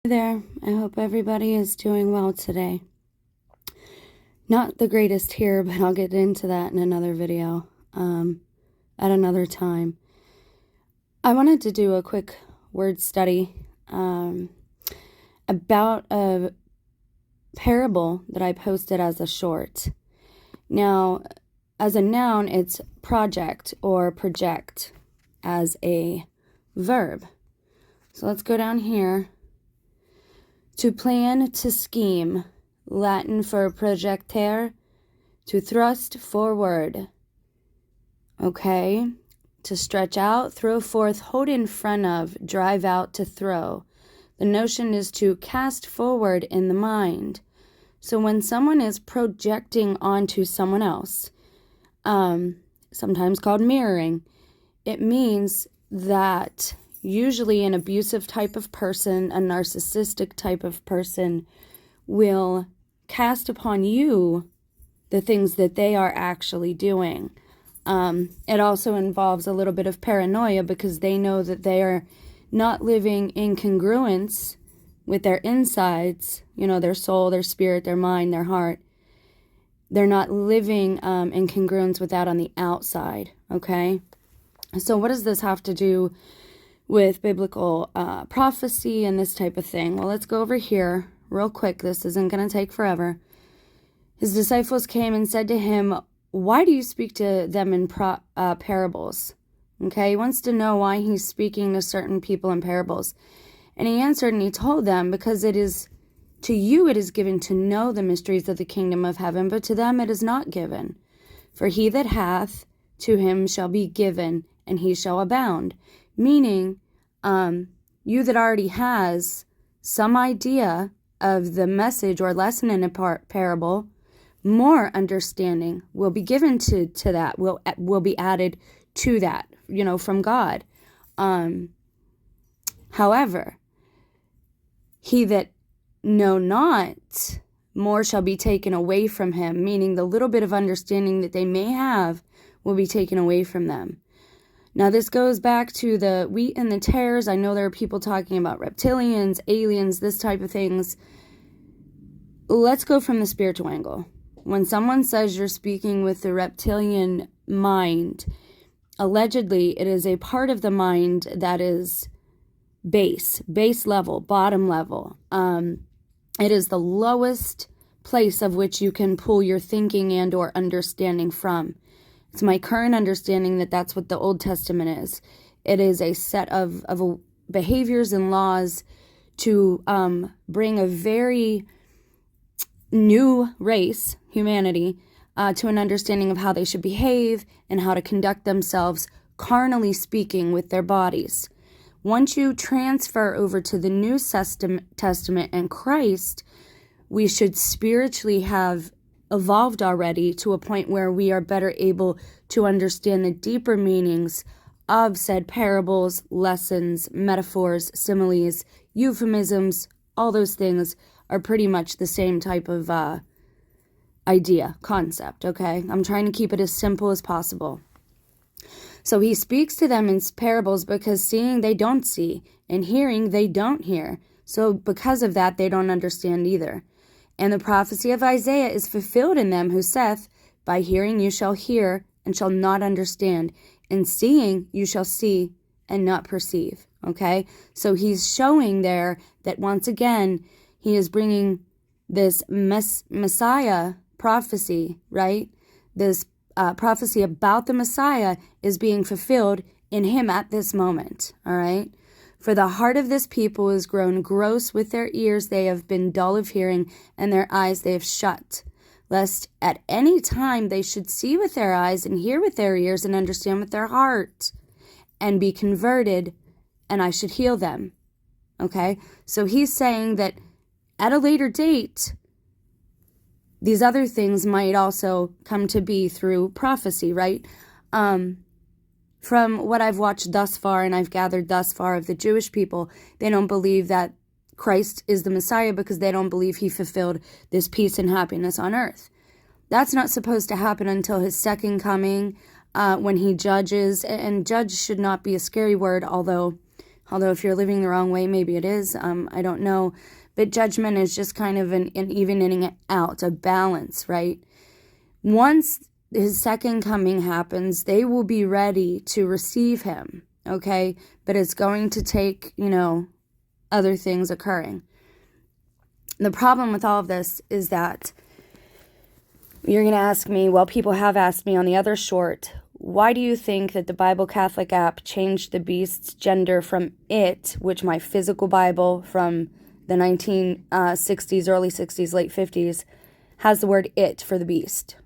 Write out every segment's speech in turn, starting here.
Hey there, I hope everybody is doing well today. Not the greatest here, but I'll get into that in another video at another time. I wanted to do a quick word study about a parable that I posted as a short. Now, as a noun, it's project or project as a verb. So let's go down here. To plan, to scheme, Latin for projectere, to thrust forward. Okay, to stretch out, throw forth, hold in front of, drive out, to throw. The notion is to cast forward in the mind. So when someone is projecting onto someone else, sometimes called mirroring, it means that usually an abusive type of person, a narcissistic type of person, will cast upon you the things that they are actually doing. It also involves a little bit of paranoia because they know that they are not living in congruence with their insides, their soul, their spirit, their mind, their heart. They're not living in congruence with that on the outside, okay? So what does this have to do with biblical prophecy and this type of thing? Well, let's go over here real quick. This isn't going to take forever. His disciples came and said to him, "Why do you speak to them in parables?" Okay, he wants to know why he's speaking to certain people in parables. And he answered and he told them, because it is to you it is given to know the mysteries of the kingdom of heaven, but to them it is not given. For he that hath, to him shall be given, and he shall abound. Meaning, you that already has some idea of the message or lesson in a parable, more understanding will be given to that, will be added to that, from God. However, he that know not, more shall be taken away from him, meaning the little bit of understanding that they may have will be taken away from them. Now, this goes back to the wheat and the tares. I know there are people talking about reptilians, aliens, this type of things. Let's go from the spiritual angle. When someone says you're speaking with the reptilian mind, allegedly it is a part of the mind that is base level, bottom level. It is the lowest place of which you can pull your thinking and or understanding from. It's my current understanding that that's what the Old Testament is. It is a set of behaviors and laws to bring a very new race, humanity, to an understanding of how they should behave and how to conduct themselves, carnally speaking, with their bodies. Once you transfer over to the New Testament and Christ, we should spiritually have evolved already to a point where we are better able to understand the deeper meanings of said parables, lessons, metaphors, similes, euphemisms. All those things are pretty much the same type of idea, concept, okay? I'm trying to keep it as simple as possible. So he speaks to them in parables because seeing they don't see, and hearing they don't hear. So because of that, they don't understand either. And the prophecy of Isaiah is fulfilled in them who saith, by hearing you shall hear, and shall not understand, and seeing you shall see, and not perceive. Okay? So he's showing there that once again, he is bringing this Messiah prophecy, right? This prophecy about the Messiah is being fulfilled in him at this moment, all right? For the heart of this people is grown gross with their ears, they have been dull of hearing, and their eyes they have shut, lest at any time they should see with their eyes and hear with their ears and understand with their heart and be converted, and I should heal them. Okay? So he's saying that at a later date, these other things might also come to be through prophecy, right? From what I've watched thus far and I've gathered thus far of the Jewish people, they don't believe that Christ is the Messiah because they don't believe he fulfilled this peace and happiness on earth. That's not supposed to happen until his second coming, when he judges. And judge should not be a scary word, although Although if you're living the wrong way, maybe it is. I don't know. But judgment is just kind of an evening out, a balance, right? Once his second coming happens, they will be ready to receive him, okay? But it's going to take, other things occurring. The problem with all of this is that you're going to ask me, well, people have asked me on the other short, why do you think that the Bible Catholic app changed the beast's gender from it, which my physical Bible from the 1960s, early 60s, late 50s, has the word it for the beast.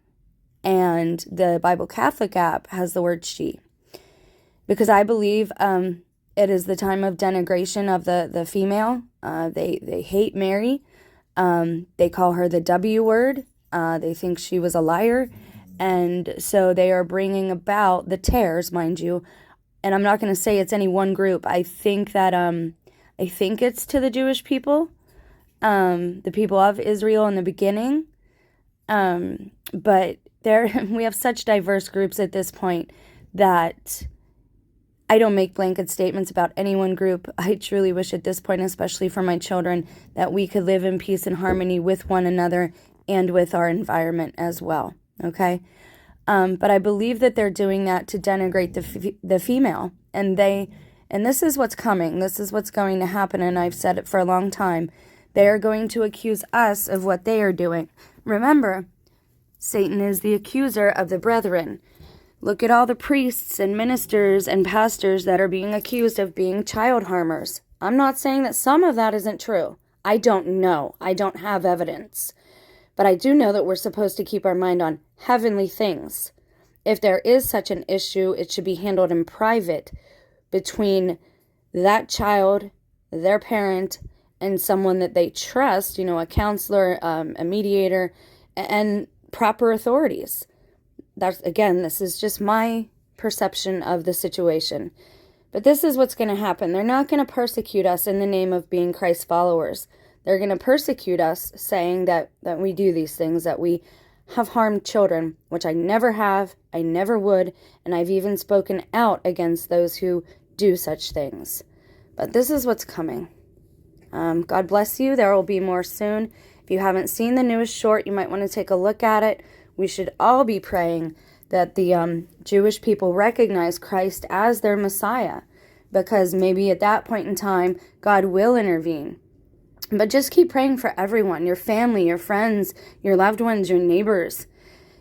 And the Bible Catholic app has the word she. Because I believe it is the time of denigration of the female. They hate Mary. They call her the W word. They think she was a liar. And so they are bringing about the tares, mind you. And I'm not going to say it's any one group. I think that I think it's to the Jewish people, the people of Israel in the beginning. But we have such diverse groups at this point that I don't make blanket statements about any one group. I truly wish at this point, especially for my children, that we could live in peace and harmony with one another and with our environment as well. Okay? But I believe that they're doing that to denigrate the female. And this is what's coming. This is what's going to happen, and I've said it for a long time. They are going to accuse us of what they are doing. Remember, Satan is the accuser of the brethren. Look at all the priests and ministers and pastors that are being accused of being child harmers. I'm not saying that some of that isn't true. I don't know. I don't have evidence. But I do know that we're supposed to keep our mind on heavenly things. If there is such an issue, it should be handled in private between that child, their parent, and someone that they trust, a counselor, a mediator, and proper authorities. This is just my perception of the situation. But this is what's going to happen. They're not going to persecute us in the name of being Christ followers. They're going to persecute us saying that we do these things, that we have harmed children, which I never have, I never would, and I've even spoken out against those who do such things. But this is what's coming. God bless you. There will be more soon. If you haven't seen the newest short, you might want to take a look at it. We should all be praying that the Jewish people recognize Christ as their Messiah, because maybe at that point in time, God will intervene. But just keep praying for everyone, your family, your friends, your loved ones, your neighbors.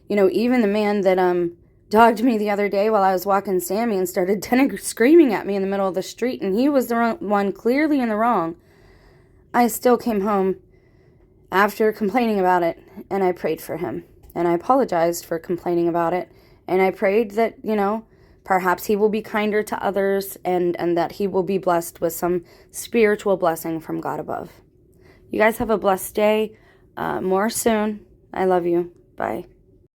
Even the man that dogged me the other day while I was walking Sammy and started screaming at me in the middle of the street, and he was the one clearly in the wrong. I still came home after complaining about it, and I prayed for him. And I apologized for complaining about it. And I prayed that, perhaps he will be kinder to others and that he will be blessed with some spiritual blessing from God above. You guys have a blessed day. More soon. I love you. Bye.